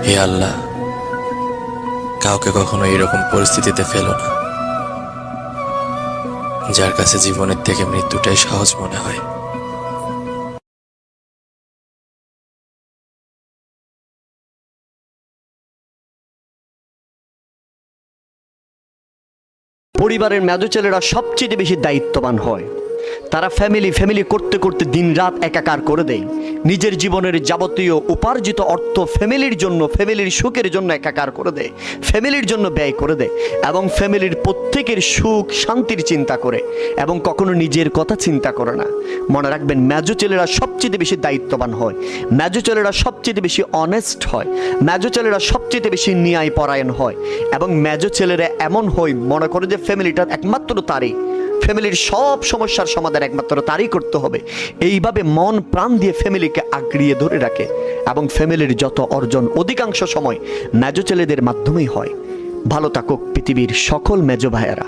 হে আল্লাহ, কাউকে কখনো এরকম পরিস্থিতিতে ফেলো না, যার কাছে জীবনের থেকে মৃত্যুটাই সহজ মনে হয়। পরিবারের মেজো ছেলেরা সবচেয়ে বেশি দায়িত্ববান হয়। তারা ফ্যামিলি করতে করতে দিন রাত একাকার করে দেয়। নিজের জীবনের যাবতীয় উপার্জিত অর্থ ফ্যামিলির জন্য, ফ্যামিলির সুখের জন্য একাকার করে দেয়, ফ্যামিলির জন্য ব্যয় করে দেয় এবং ফ্যামিলির প্রত্যেকের সুখ শান্তির চিন্তা করে এবং কখনো নিজের কথা চিন্তা করে না। মনে রাখবেন, মেজো ছেলেরা সবচেয়ে বেশি দায়িত্ববান হয়, মেজো ছেলেরা সবচেয়ে বেশি অনেস্ট হয়, মেজো ছেলেরা সবচেয়ে বেশি ন্যায়পরায়ণ হয় এবং মেজো ছেলেরা এমন হয় মনে করে যে ফ্যামিলিটা একমাত্র তারই, ফ্যামিলির সব সমস্যার সমাধান একমাত্র তারই করতে হবে। এইভাবে মন প্রাণ দিয়ে ফ্যামিলিকে আঁকড়িয়ে ধরে রাখে এবং ফ্যামিলির যত অর্জন অধিকাংশ সময় মেজো ছেলেদের মাধ্যমেই হয়। ভালো থাকুক পৃথিবীর সকল মেজো ভাইয়েরা।